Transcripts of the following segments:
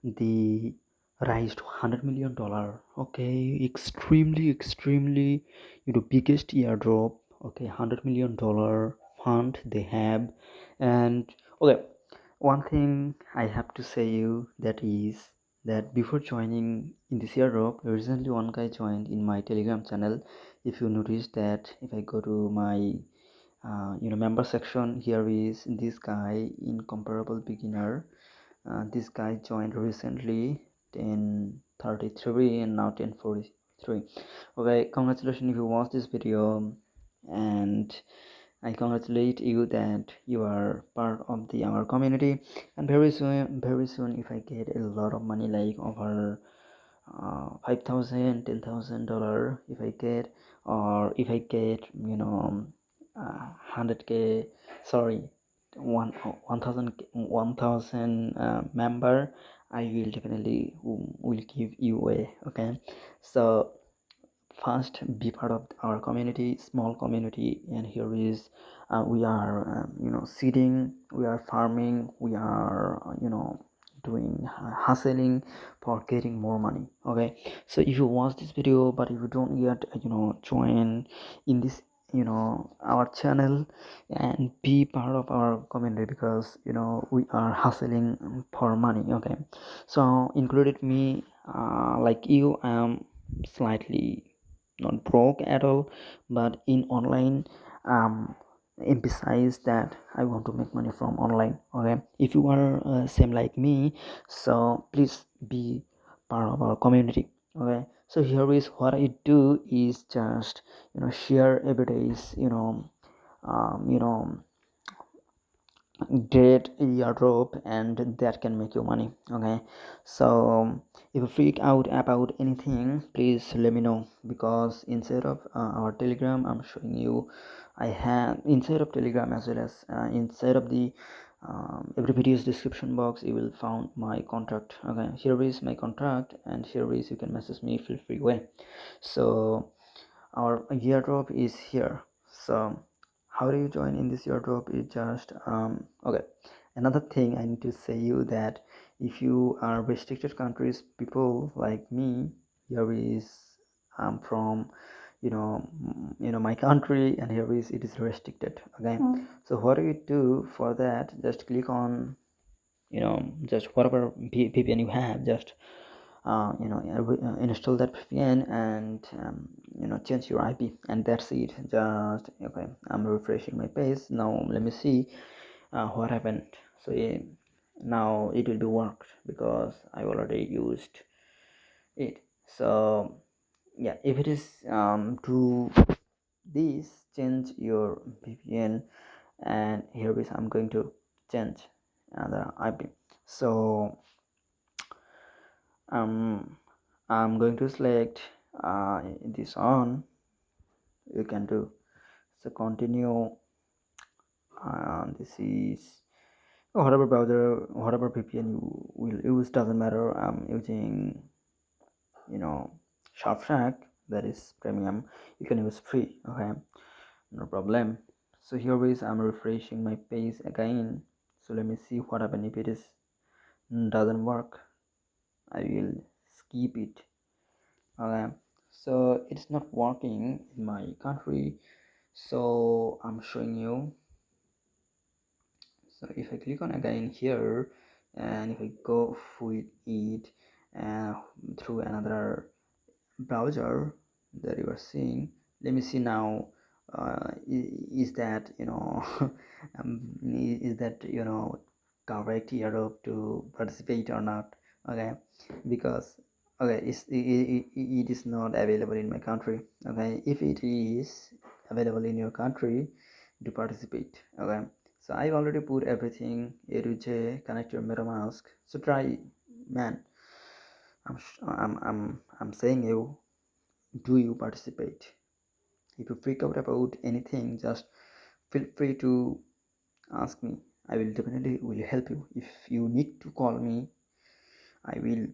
they raised $100 million. Okay, extremely, biggest airdrop. Okay, $100 million fund they have. And okay, one thing I have to say you, that is that before joining in this airdrop, recently one guy joined in my Telegram channel. If you notice that, if I go to my member section, here is this guy, incomparable beginner. This guy joined recently 10:33 and now 10:43. Okay, congratulations if you watch this video, and I congratulate you that you are part of our community. And very soon, if I get a lot of money, like over 5,000, $10,000, if I get, or if I get 100k, sorry, 1,000 member, I will definitely will give you away. Okay, so first be part of our community, small community. And here is we are seeding, we are farming, we are doing hustling for getting more money. Okay, so if you watch this video but if you don't yet join in this our channel and be part of our community, because we are hustling for money. Okay, so included me, like you, I am slightly not broke at all, but in online, um emphasize that I want to make money from online. Okay, if you are same like me, so please be part of our community. Okay, so here is what I do is just share every day's um, you know great airdrop, and that can make you money. Okay, so if you freak out about anything, please let me know, because inside of our Telegram, I'm showing you, I have inside of Telegram, as well as inside of the every video's description box, you will found my contact. Okay, here is my contact, and here is, you can message me, feel free way. So our airdrop is here. So how do you join in this airdrop? It just okay, another thing I need to say you, that if you are restricted countries people like me, here is I'm from my country, and here is, it is restricted. Okay, so what do you do for that? Just click on just whatever VPN you have, just install that VPN, and change your IP, and that's it. Just okay, I'm refreshing my page now. Let me see what happened. So yeah, now it will be worked because I already used it. So yeah, if it is to this, change your VPN, and here is, I'm going to change the IP. So I'm going to select this on, you can do. So continue. This is whatever browser, whatever VPN you will use, doesn't matter. I'm using Sharpshack, that is premium. You can use free. Okay, no problem. So here is, I'm refreshing my page again. So let me see what happens. If it is doesn't work, I will skip it. Okay, so it's not working in my country, so I'm showing you. So if I click on again here, and if I go with it uh, through another browser that you are seeing, let me see now. Is that is that correct airdrop to participate or not? Okay, because okay, it is not available in my country. Okay, if it is available in your country, to participate. Okay, so I already put everything A to J, connect your MetaMask. So try, man. I'm saying you, do you participate? If you freak out about anything, just feel free to ask me. I will definitely will help you. If you need to call me, I will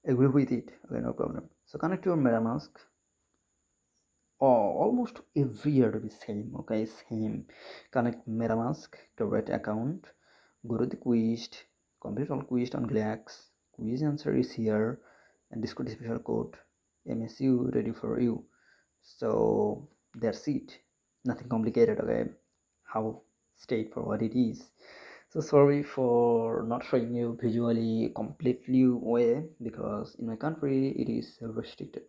agree with it. Okay, no problem. So connect your MetaMask. Almost every year to be same. Okay, same. Connect MetaMask, create account, go to the quest, complete all quiz on Glax. Quiz answer is here, and Discord special code MSU ready for you. So that's it. Nothing complicated, okay? How straightforward it is. So sorry for not showing you visually completely way, because in my country it is restricted.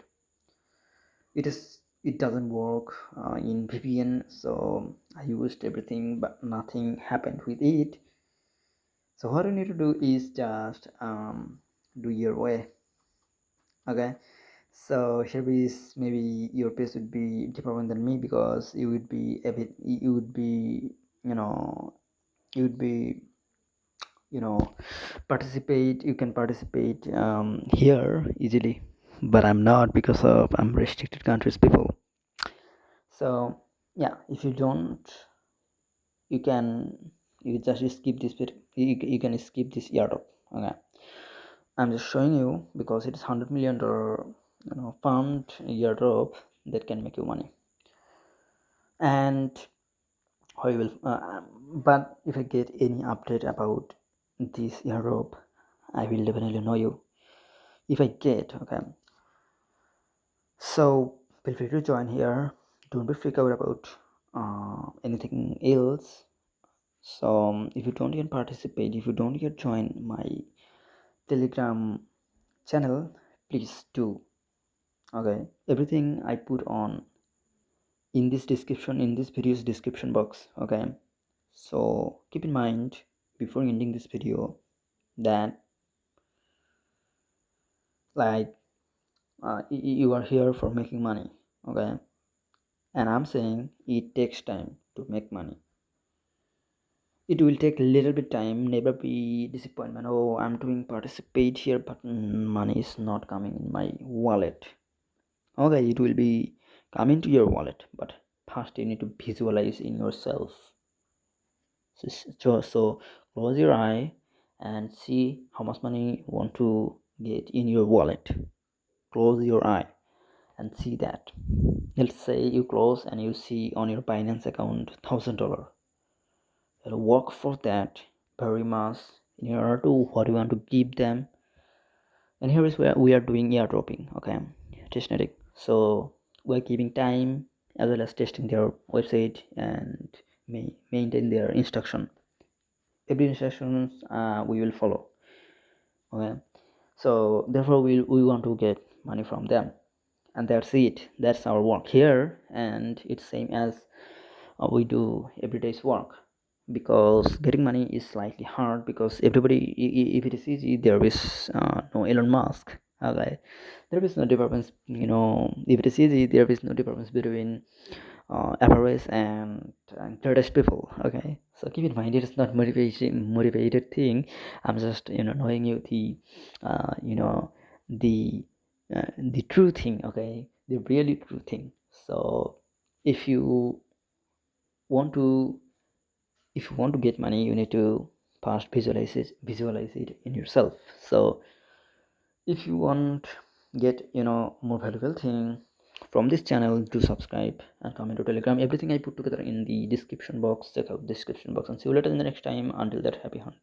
It doesn't work in VPN, so I used everything but nothing happened with it. So what you need to do is just do your way, okay? So here is, maybe your pace would be different than me, because you would be a bit, you would be, you know, you would be, you know, participate, you can participate here easily, but I'm not, because of I'm restricted countries people. So yeah, if you don't, you can, you just skip this bit, you can skip this airdrop, okay? I'm just showing you because it is $100 million, fund airdrop that can make you money. And how you will but if I get any update about this airdrop, I will definitely know you if I get, okay? So feel free to join here. Don't be freaked out about anything else. So if you don't yet participate, if you don't yet join my Telegram channel, please do, okay? Everything I put on in this description, in this video's description box, okay? So keep in mind before ending this video that, like, you are here for making money, okay? And I'm saying it takes time to make money. It will take a little bit time. Never be disappointment. Oh, I'm doing participate here, but money is not coming in my wallet. Okay, it will be coming to your wallet, but first you need to visualize in yourself. So close your eye and see how much money you want to get in your wallet. Close your eye and see that. Let's say you close and you see on your Binance account $1,000. You'll work for that very much in order to what you want to give them. And here is where we are doing airdropping, okay? Testnet. So we're giving time as well as testing their website and maintain their instruction. Every instructions we will follow, okay? So therefore we want to get money from them, and that's it. That's our work here, and it's same as we do every day's work. Because getting money is slightly hard, because everybody, if it is easy, there is no Elon Musk, okay? There is no difference, if it is easy, there is no difference between average and Kurdish people, okay? So keep in mind, it is not motivated thing. I'm just knowing you the the the true thing, okay? The really true thing. So if you want to if you want to get money, you need to first visualize it in yourself. So if you want get more valuable thing from this channel, do subscribe and comment to Telegram. Everything I put together in the description box. Check out the description box, and see you later in the next time. Until that, happy hunting.